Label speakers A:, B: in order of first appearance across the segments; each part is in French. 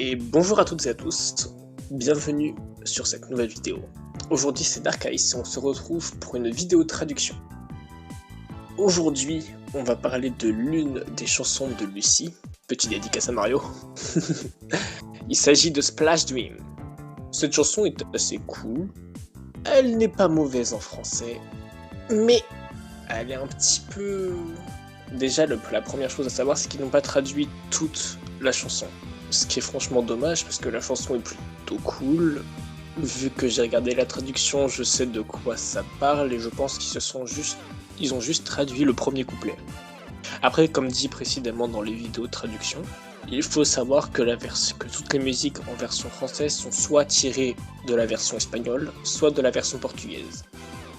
A: Et bonjour à toutes et à tous, bienvenue sur cette nouvelle vidéo. Aujourd'hui c'est Dark Ice et on se retrouve pour une vidéo de traduction. Aujourd'hui on va parler de l'une des chansons de Lucy, petit dédicace à Mario. Il s'agit de Splash Dream. Cette chanson est assez cool, elle n'est pas mauvaise en français, mais elle est un petit peu... Déjà la première chose à savoir c'est qu'ils n'ont pas traduit toute la chanson. Ce qui est franchement dommage parce que la chanson est plutôt cool. Vu que j'ai regardé la traduction, je sais de quoi ça parle et je pense qu'ils ont juste traduit le premier couplet. Après, comme dit précédemment dans les vidéos de traduction, il faut savoir que toutes les musiques en version française sont soit tirées de la version espagnole, soit de la version portugaise.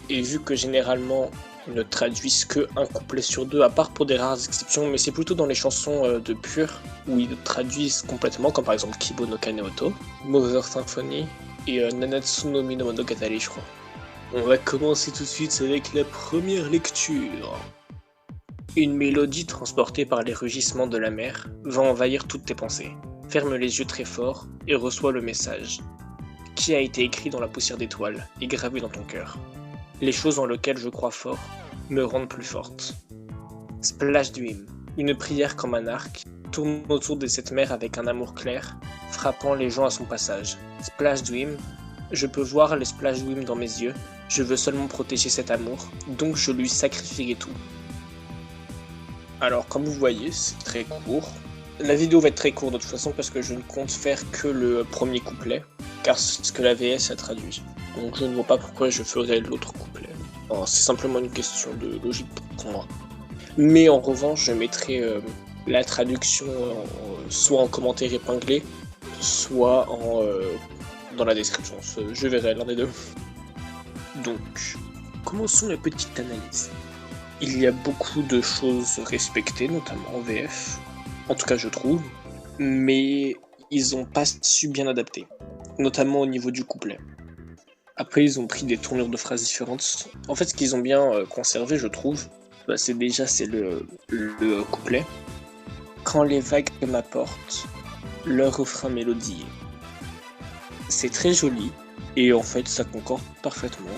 A: Et vu que généralement ils ne traduisent que un couplet sur deux, à part pour des rares exceptions, mais c'est plutôt dans les chansons de Pure où ils traduisent complètement, comme par exemple Kibo no Kaneoto, Mother Symphony et Nanatsu no Mi no Monogatari, je crois. On va commencer tout de suite avec la première lecture. Une mélodie transportée par les rugissements de la mer va envahir toutes tes pensées. Ferme les yeux très fort et reçois le message qui a été écrit dans la poussière d'étoiles et gravé dans ton cœur. Les choses en lesquelles je crois fort me rendent plus forte. Splash Dream, une prière comme un arc, tourne autour de cette mer avec un amour clair, frappant les gens à son passage. Splash Dream, je peux voir les Splash Dream dans mes yeux, je veux seulement protéger cet amour, donc je lui sacrifierai tout. Alors comme vous voyez, c'est très court. La vidéo va être très courte de toute façon parce que je ne compte faire que le premier couplet, car c'est ce que la VS a traduit. Donc je ne vois pas pourquoi je ferais l'autre couplet. C'est simplement une question de logique pour moi. Mais en revanche, je mettrai la traduction soit en commentaire épinglé, soit dans la description. Je verrai l'un des deux. Donc, commençons la petite analyse. Il y a beaucoup de choses respectées, notamment en VF. En tout cas, je trouve. Mais ils n'ont pas su bien adapter. Notamment au niveau du couplet. Après, ils ont pris des tournures de phrases différentes. En fait, ce qu'ils ont bien conservé, je trouve, c'est le couplet. Quand les vagues m'apportent leur refrain mélodieux. C'est très joli, et en fait, ça concorde parfaitement.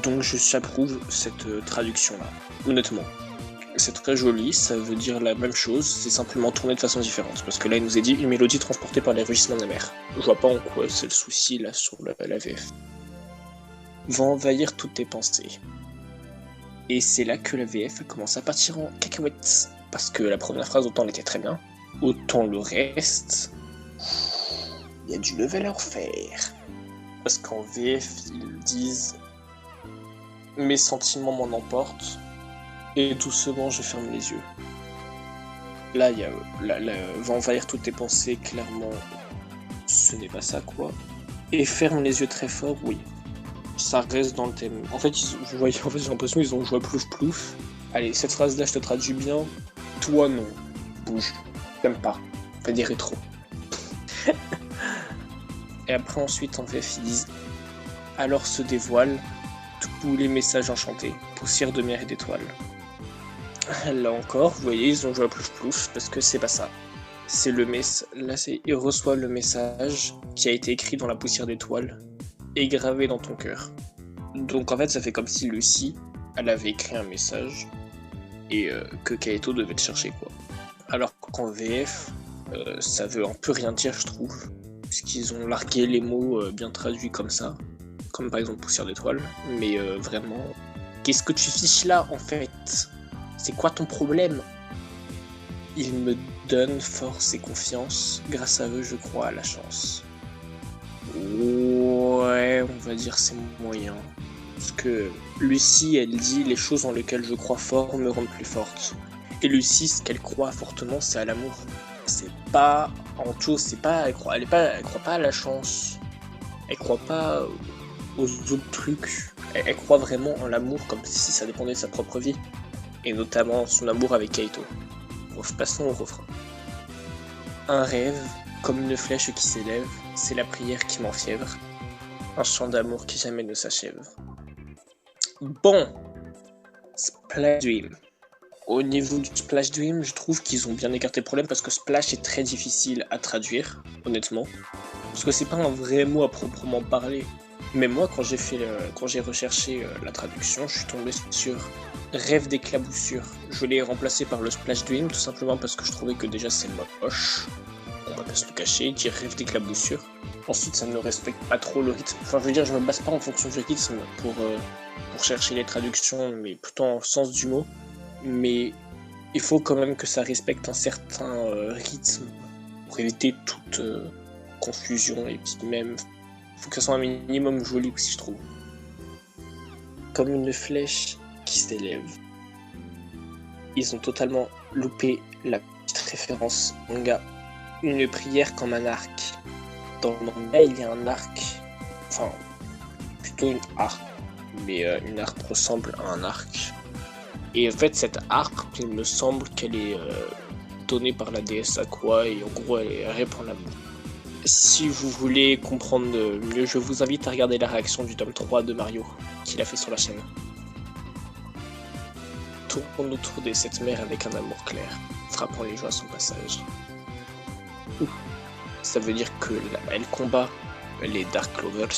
A: Donc, j'approuve cette traduction-là, honnêtement. C'est très joli, ça veut dire la même chose, c'est simplement tourné de façon différente. Parce que là, il nous est dit une mélodie transportée par les rugissements de la mer. Je vois pas en quoi c'est le souci, là, sur la VF. Va envahir toutes tes pensées. Et c'est là que la VF a commencé à partir en cacahuètes. Parce que la première phrase, autant elle était très bien, autant le reste, il y a du level à refaire. Parce qu'en VF, ils disent « Mes sentiments m'en emportent, et doucement je ferme les yeux. » Là, il y a va envahir toutes tes pensées, clairement, ce n'est pas ça, quoi. Et ferme les yeux très fort, oui. Ça reste dans le thème. En fait, j'ai l'impression qu'ils ont joué à plouf plouf. Allez, cette phrase-là, je te traduis bien. Toi, non. Bouge. T'aimes pas. Fais des rétros. Et après, ensuite, en VF, ils disent « Alors se dévoilent tous les messages enchantés, poussière de mer et d'étoiles. » Là encore, vous voyez, ils ont joué à plouf plouf, parce que c'est pas ça. C'est là, il reçoit le message qui a été écrit dans la poussière d'étoiles et gravé dans ton cœur. Donc en fait, ça fait comme si Lucy, elle avait écrit un message et que Kaito devait le chercher, quoi. Alors qu'en VF, ça veut un peu rien dire, je trouve, puisqu'ils ont largué les mots bien traduits comme ça, comme par exemple poussière d'étoile, mais vraiment, qu'est-ce que tu fiches là en fait? C'est quoi ton problème? Ils me donnent force et confiance, grâce à eux je crois à la chance. Ouais, on va dire c'est moyen. Parce que Lucy, elle dit les choses en lesquelles je crois fort me rendent plus forte. Et Lucy, ce qu'elle croit fortement, c'est à l'amour. C'est pas en chose, c'est pas, elle croit pas à la chance. Elle croit pas aux autres trucs. Elle croit vraiment en l'amour comme si ça dépendait de sa propre vie. Et notamment son amour avec Kaito. Passons au refrain. Un rêve, comme une flèche qui s'élève, c'est la prière qui m'enfièvre, un chant d'amour qui jamais ne s'achève. Bon, Splash Dream. Au niveau du Splash Dream, je trouve qu'ils ont bien écarté le problème parce que Splash est très difficile à traduire, honnêtement. Parce que c'est pas un vrai mot à proprement parler. Mais moi, quand j'ai recherché la traduction, je suis tombé sur Rêve d'éclaboussure. Je l'ai remplacé par le Splash Dream, tout simplement parce que je trouvais que déjà c'est moche. On va pas se le cacher, dire Rêve d'éclaboussure. Ensuite, ça ne respecte pas trop le rythme. Enfin, je veux dire, je me base pas en fonction du rythme pour chercher les traductions, mais plutôt en sens du mot. Mais il faut quand même que ça respecte un certain rythme pour éviter toute confusion, et puis même il faut que ça soit un minimum joli aussi, je trouve. Comme une flèche qui s'élève. Ils ont totalement loupé la petite référence manga. Une prière comme un arc. Dans le manga, il y a un arc, enfin plutôt une harpe, mais une harpe ressemble à un arc. Et en fait, cette harpe, il me semble qu'elle est donnée par la déesse Aqua, et en gros, elle répand l'amour. Si vous voulez comprendre mieux, je vous invite à regarder la réaction du tome 3 de Mario, qu'il a fait sur la chaîne. Tourne autour des 7 mers avec un amour clair, frappant les joies à son passage. Ça veut dire qu'elle combat les Dark Clovers,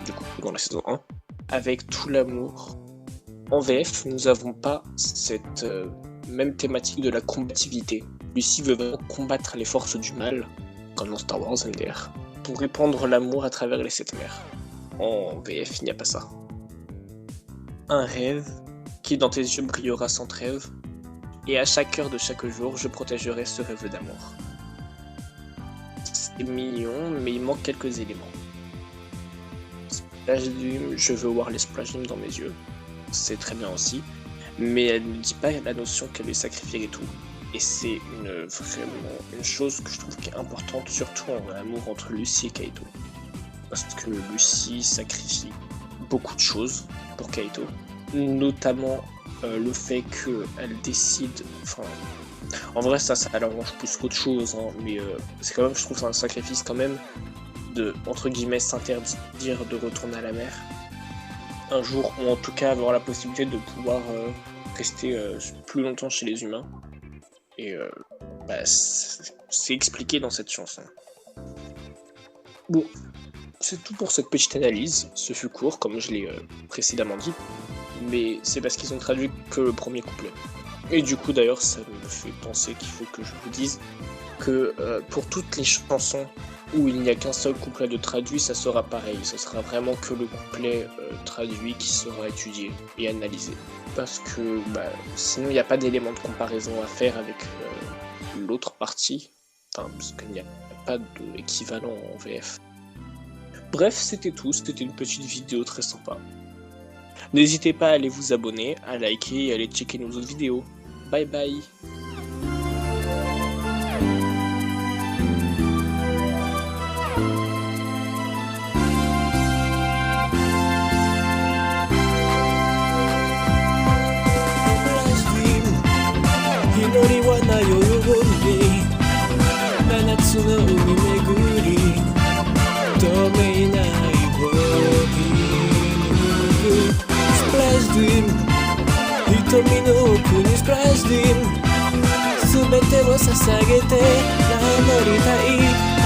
A: du coup, dans la saison 1, avec tout l'amour. En VF, nous n'avons pas cette même thématique de la combativité. Lucy veut vraiment combattre les forces du mal, comme dans Star Wars MDR, pour répandre l'amour à travers les 7 mers. En VF, il n'y a pas ça. Un rêve qui dans tes yeux brillera sans trêve, et à chaque heure de chaque jour, je protégerai ce rêve d'amour. C'est mignon, mais il manque quelques éléments. Splash Dream, je veux voir les Splash Dream dans mes yeux. C'est très bien aussi, mais elle ne dit pas la notion qu'elle veut sacrifier et tout. Et c'est vraiment une chose que je trouve qui est importante, surtout en amour entre Lucy et Kaito. Parce que Lucy sacrifie beaucoup de choses pour Kaito, notamment le fait qu'elle décide, enfin, en vrai ça l'arrange plus qu'autre chose, hein, mais c'est quand même, je trouve, un sacrifice quand même de, entre guillemets, s'interdire de retourner à la mer un jour, ou en tout cas avoir la possibilité de pouvoir rester plus longtemps chez les humains. Et c'est expliqué dans cette chanson. Bon, c'est tout pour cette petite analyse. Ce fut court, comme je l'ai précédemment dit, mais c'est parce qu'ils ont traduit que le premier couplet. Et du coup, d'ailleurs, ça me fait penser qu'il faut que je vous dise que pour toutes les chansons où il n'y a qu'un seul couplet de traduit, ça sera pareil. Ce sera vraiment que le couplet traduit qui sera étudié et analysé. Parce que sinon, il n'y a pas d'élément de comparaison à faire avec l'autre partie. Enfin, parce qu'il n'y a pas d'équivalent en VF. Bref, c'était tout. C'était une petite vidéo très sympa. N'hésitez pas à aller vous abonner, à liker et à aller checker nos autres vidéos. Bye bye.
B: Splash Dream 瞳の奥にスプラッシュドリーム全てを捧げて守りたい